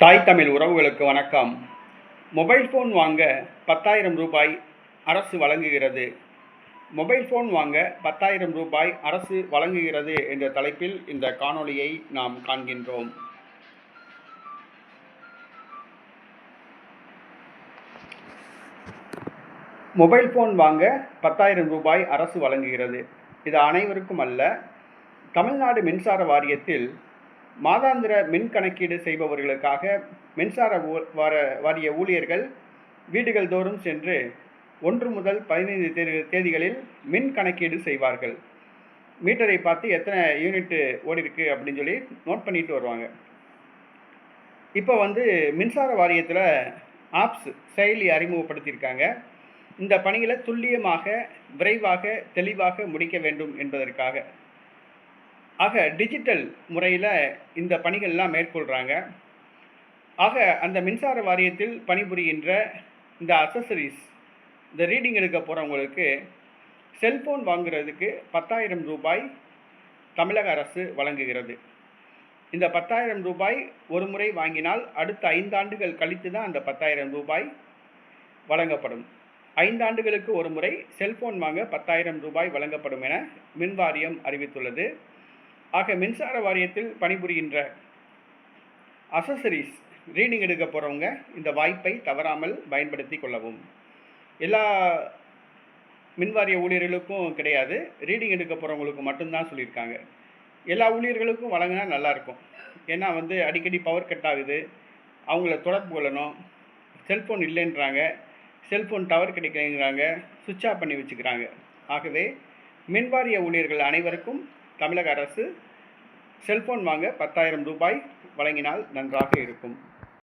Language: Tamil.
தாய் தமிழ் உறவுகளுக்கு வணக்கம். மொபைல் ஃபோன் வாங்க 10,000 ரூபாய் அரசு வழங்குகிறது. மொபைல் ஃபோன் வாங்க 10,000 ரூபாய் அரசு வழங்குகிறது என்ற தலைப்பில் இந்த காணொளியை நாம் காண்கின்றோம். மொபைல் ஃபோன் வாங்க 10,000 ரூபாய் அரசு வழங்குகிறது. இது அனைவருக்கும் அல்ல. தமிழ்நாடு மின்சார வாரியத்தில் மாதாந்திர மின் கணக்கீடு செய்பவர்களுக்காக மின்சார வாரிய ஊழியர்கள் வீடுகள் தோறும் சென்று 1 முதல் 15 தேதிகளில் மின் கணக்கீடு செய்வார்கள். மீட்டரை பார்த்து எத்தனை யூனிட் ஓடி இருக்கு அப்படின்னு சொல்லி நோட் பண்ணிட்டு வருவாங்க. இப்போ மின்சார வாரியத்தில் ஆப்ஸ் செயலி அறிமுகப்படுத்தியிருக்காங்க. இந்த பணிகளை துல்லியமாக, விரைவாக, தெளிவாக முடிக்க வேண்டும் என்பதற்காக. ஆக டிஜிட்டல் முறையில் இந்த பணிகள்லாம் மேற்கொள்கிறாங்க. ஆக அந்த மின்சார வாரியத்தில் பணிபுரிகின்ற இந்த அக்சசரிஸ், இந்த ரீடிங் எடுக்க போகிறவங்களுக்கு செல்ஃபோன் வாங்குறதுக்கு 10,000 ரூபாய் தமிழக அரசு வழங்குகிறது. இந்த 10,000 ரூபாய் ஒரு முறை வாங்கினால் அடுத்த 5 ஆண்டுகள் கழித்து தான் அந்த 10,000 ரூபாய் வழங்கப்படும். 5 ஆண்டுகளுக்கு ஒரு முறை செல்ஃபோன் வாங்க 10,000 ரூபாய் வழங்கப்படும் என மின் வாரியம் அறிவித்துள்ளது. ஆக மின்சார வாரியத்தில் பணிபுரிகின்ற அக்சசரிஸ் ரீடிங் எடுக்க போகிறவங்க இந்த வாய்ப்பை தவறாமல் பயன்படுத்தி கொள்ளவும். எல்லா மின்வாரிய ஊழியர்களுக்கும் கிடையாது, ரீடிங் எடுக்க போகிறவங்களுக்கு மட்டும்தான் சொல்லியிருக்காங்க. எல்லா ஊழியர்களுக்கும் வழங்கினா நல்லாயிருக்கும். ஏன்னா அடிக்கடி பவர் கட் ஆகுது, அவங்கள தொடர்பு கொள்ளணும். செல்ஃபோன் இல்லைன்றாங்க, செல்ஃபோன் டவர் கிடைக்கலைங்கிறாங்க, சுவிட்ச் ஆஃப் பண்ணி வச்சுக்கிறாங்க. ஆகவே மின்வாரிய ஊழியர்கள் அனைவருக்கும் தமிழக அரசு செல்ஃபோன் வாங்க 10,000 ரூபாய் வழங்கினால் நன்றாக இருக்கும்.